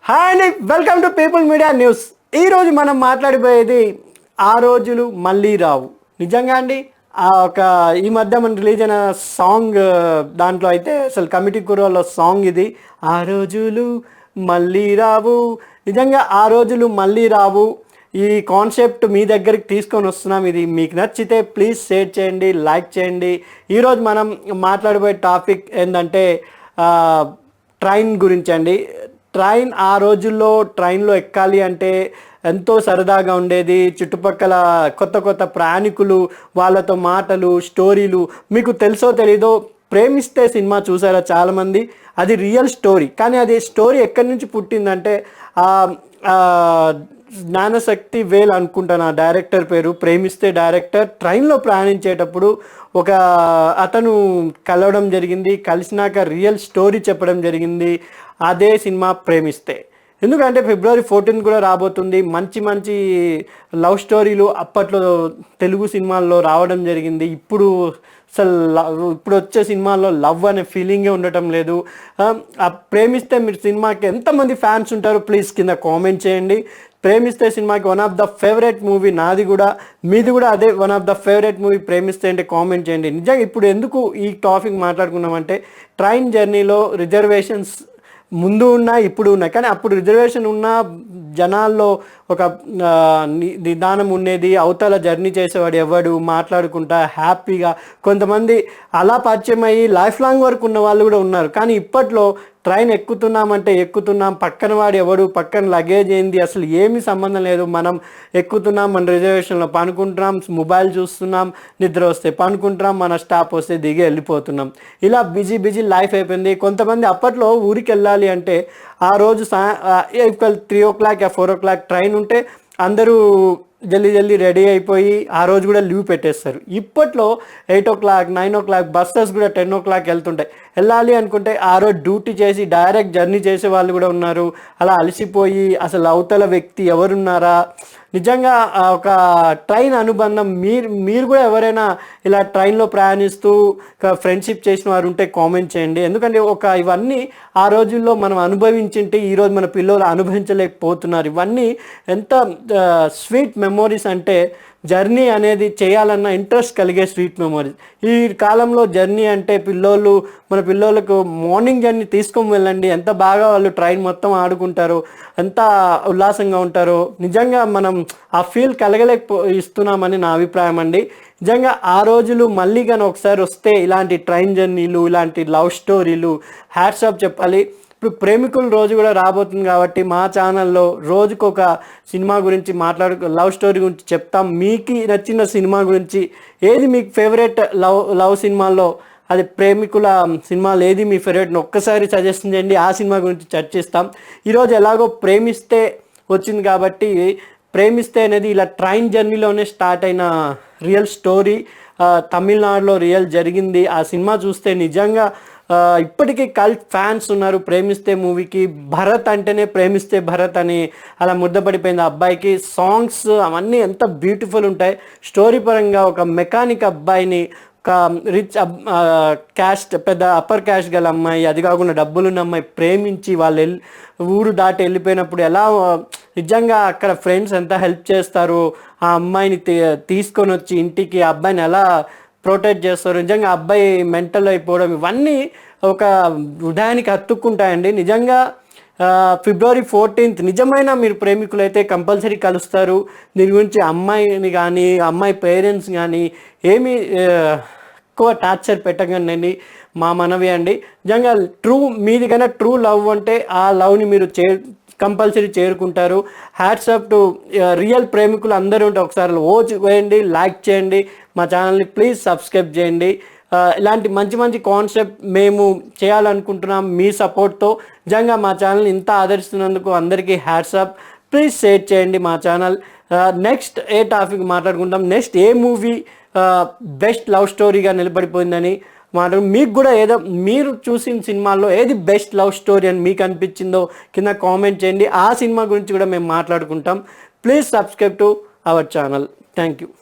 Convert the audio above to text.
Hi అండి, welcome to people media news. ఈరోజు మనం మాట్లాడిపోయేది ఆ రోజులు మళ్ళీ రావు. నిజంగా అండి, ఈ మధ్య మన రిలీజ్ అయిన సాంగ్, దాంట్లో అయితే అసలు కమిటీ కుర్రోళ్ళ సాంగ్ ఇది, ఆ రోజులు మళ్ళీ రావు. నిజంగా ఆ రోజులు మళ్ళీ రావు. ఈ కాన్సెప్ట్ మీ దగ్గరికి తీసుకొని వస్తున్నాం. ఇది మీకు నచ్చితే ప్లీజ్ షేర్ చేయండి, లైక్ చేయండి. ఈరోజు మనం మాట్లాడబోయే టాపిక్ ఏంటంటే ట్రైన్ గురించి అండి. ట్రైన్, ఆ రోజుల్లో ట్రైన్లో ఎక్కాలి అంటే ఎంతో సరదాగా ఉండేది. చుట్టుపక్కల కొత్త కొత్త ప్రయాణికులు, వాళ్ళతో మాటలు, స్టోరీలు. మీకు తెలుసో తెలీదో, ప్రేమిస్తే సినిమా చూసారా చాలామంది? అది రియల్ స్టోరీ. కానీ అది స్టోరీ ఎక్కడి నుంచి పుట్టిందంటే జ్ఞానశక్తి వేల్ అనుకుంటాను ఆ డైరెక్టర్ పేరు. ప్రేమిస్తే డైరెక్టర్ ట్రైన్లో ప్రయాణించేటప్పుడు ఒక అతను కలవడం జరిగింది. కలిసినాక రియల్ స్టోరీ చెప్పడం జరిగింది. అదే సినిమా ప్రేమిస్తే. ఎందుకంటే February 14 కూడా రాబోతుంది. మంచి మంచి లవ్ స్టోరీలు అప్పట్లో తెలుగు సినిమాల్లో రావడం జరిగింది. ఇప్పుడు ఇప్పుడు వచ్చే సినిమాల్లో లవ్ అనే ఫీలింగే ఉండటం లేదు. ప్రేమిస్తే మీరు సినిమాకి ఎంతమంది ఫ్యాన్స్ ఉంటారో ప్లీజ్ కింద కామెంట్ చేయండి. ప్రేమిస్తే సినిమాకి one of the favourite movie నాది కూడా, మీది కూడా అదే one of the favourite movie ప్రేమిస్తే అంటే కామెంట్ చేయండి. నిజంగా ఇప్పుడు ఎందుకు ఈ టాపిక్ మాట్లాడుకున్నామంటే, ట్రైన్ జర్నీలో రిజర్వేషన్స్ ముందు ఉన్నాయి, ఇప్పుడు ఉన్నాయి. కానీ అప్పుడు రిజర్వేషన్ ఉన్న జనాల్లో ఒక నిదానం ఉండేది. అవతల జర్నీ చేసేవాడు ఎవడు, మాట్లాడుకుంటా హ్యాపీగా. కొంతమంది అలా పరిచయం అయ్యి లైఫ్ లాంగ్ వరకు ఉన్న వాళ్ళు కూడా ఉన్నారు. కానీ ఇప్పట్లో ట్రైన్ ఎక్కుతున్నామంటే ఎక్కుతున్నాం, పక్కన వాడు ఎవడు, పక్కన లగేజ్ ఏంది, అసలు ఏమీ సంబంధం లేదు. మనం ఎక్కుతున్నాం, మన రిజర్వేషన్లో పనుకుంటున్నాం, మొబైల్ చూస్తున్నాం, నిద్ర వస్తే పనుకుంటున్నాం, మన స్టాప్ వస్తే దిగి వెళ్ళిపోతున్నాం. ఇలా బిజీ బిజీ లైఫ్ అయిపోయింది. కొంతమంది అప్పట్లో ఊరికి వెళ్ళాలి అంటే ఆ రోజు 3 o'clock 4 o'clock ట్రైన్ ఉంటే అందరూ జల్దీ రెడీ అయిపోయి ఆ రోజు కూడా లీవ్ పెట్టేస్తారు. ఇప్పట్లో 8 o'clock 9 o'clock బస్సెస్ కూడా 10 o'clock వెళ్తుంటాయి. వెళ్ళాలి అనుకుంటే ఆ రోజు డ్యూటీ చేసి డైరెక్ట్ జర్నీ చేసే వాళ్ళు కూడా ఉన్నారు. అలా అలసిపోయి అసలు అవతల వ్యక్తి ఎవరున్నారా. నిజంగా ఒక ట్రైన్ అనుబంధం, మీరు కూడా ఎవరైనా ఇలా ట్రైన్లో ప్రయాణిస్తూ ఫ్రెండ్షిప్ చేసిన వారు ఉంటే కామెంట్ చేయండి. ఎందుకంటే ఇవన్నీ ఆ రోజుల్లో మనం అనుభవించింటే ఈరోజు మన పిల్లలు అనుభవించలేకపోతున్నారు. ఇవన్నీ ఎంత స్వీట్ మెమోరీస్ అంటే, జర్నీ అనేది చేయాలన్న ఇంట్రెస్ట్ కలిగే స్వీట్ మెమోరీస్. ఈ కాలంలో జర్నీ అంటే మన పిల్లలకు మార్నింగ్ జర్నీ తీసుకొని వెళ్ళండి, ఎంత బాగా వాళ్ళు ట్రైన్ మొత్తం ఆడుకుంటారు, ఎంత ఉల్లాసంగా ఉంటారో. నిజంగా మనం ఆ ఫీల్ ఇస్తున్నామని నా అభిప్రాయం అండి. నిజంగా ఆ రోజులు మళ్ళీ కానీ ఒకసారి వస్తే ఇలాంటి ట్రైన్ జర్నీలు, ఇలాంటి లవ్ స్టోరీలు హ్యాట్స్ ఆఫ్ చెప్పాలి. ఇప్పుడు ప్రేమికుల రోజు కూడా రాబోతుంది కాబట్టి మా ఛానల్లో రోజుకొక సినిమా గురించి లవ్ స్టోరీ గురించి చెప్తాం. మీకు నచ్చిన సినిమా గురించి, ఏది మీకు ఫేవరెట్ లవ్ సినిమాల్లో, అది ప్రేమికుల సినిమాలు ఏది మీ ఫేవరెట్ ఒక్కసారి సజెషన్ చేయండి. ఆ సినిమా గురించి చర్చిస్తాం. ఈరోజు ఎలాగో ప్రేమిస్తే వచ్చింది కాబట్టి, ప్రేమిస్తే అనేది ఇలా ట్రైన్ జర్నీలోనే స్టార్ట్ అయిన రియల్ స్టోరీ. తమిళనాడులో రియల్ జరిగింది. ఆ సినిమా చూస్తే నిజంగా ఇప్పటికీ కల్ట్ ఫ్యాన్స్ ఉన్నారు ప్రేమిస్తే మూవీకి. భరత్ అంటేనే ప్రేమిస్తే భరత్ అని అలా ముద్దపడిపోయింది ఆ అబ్బాయికి. సాంగ్స్ అవన్నీ ఎంత బ్యూటిఫుల్ ఉంటాయి. స్టోరీ పరంగా ఒక మెకానిక్ అబ్బాయిని, ఒక రిచ్ క్యాస్ట్, పెద్ద అప్పర్ క్యాస్ట్ గల అమ్మాయి, అది కాకుండా డబ్బులున్న అమ్మాయి ప్రేమించి వాళ్ళు ఊరు దాటి వెళ్ళిపోయినప్పుడు ఎలా నిజంగా అక్కడ ఫ్రెండ్స్ ఎంత హెల్ప్ చేస్తారు, ఆ అమ్మాయిని తీసుకొని వచ్చి ఇంటికి ఆ అబ్బాయిని ఎలా ప్రొటెక్ట్ చేస్తారు. నిజంగా అబ్బాయి మెంటల్ అయిపోవడం, ఇవన్నీ ఒక హృదయానికి హత్తుకుంటాయండి. నిజంగా February 14 నిజమైన మీరు ప్రేమికులైతే కంపల్సరీ కలుస్తారు. దీని గురించి అమ్మాయిని కానీ అమ్మాయి పేరెంట్స్ కానీ ఏమీ ఎక్కువ టార్చర్ పెట్టకండి, మా మనవి అండి. నిజంగా మీది కన్నా ట్రూ లవ్ అంటే ఆ లవ్ని మీరు కంపల్సరీ చేరుకుంటారు. హ్యాట్స్ ఆఫ్ టు రియల్ ప్రేమికులు అందరూ ఉంటే ఒకసారి వేయండి, లైక్ చేయండి, మా ఛానల్ని ప్లీజ్ సబ్స్క్రైబ్ చేయండి. ఇలాంటి మంచి మంచి కాన్సెప్ట్ మేము చేయాలనుకుంటున్నాం మీ సపోర్ట్తో. నిజంగా మా ఛానల్ని ఇంత ఆదరిస్తున్నందుకు అందరికీ హ్యాట్స్ ఆఫ్. ప్లీజ్ షేర్ చేయండి మా ఛానల్. నెక్స్ట్ ఏ టాపిక్ మాట్లాడుకుంటాం, నెక్స్ట్ ఏ మూవీ బెస్ట్ లవ్ స్టోరీగా నిలబడిపోయిందని మీకు కూడా మీరు చూసిన సినిమాల్లో ఏది బెస్ట్ లవ్ స్టోరీ అని మీకు అనిపించిందో కింద కామెంట్ చేయండి. ఆ సినిమా గురించి కూడా మేము మాట్లాడుకుంటాం. Please subscribe to our channel. Thank you.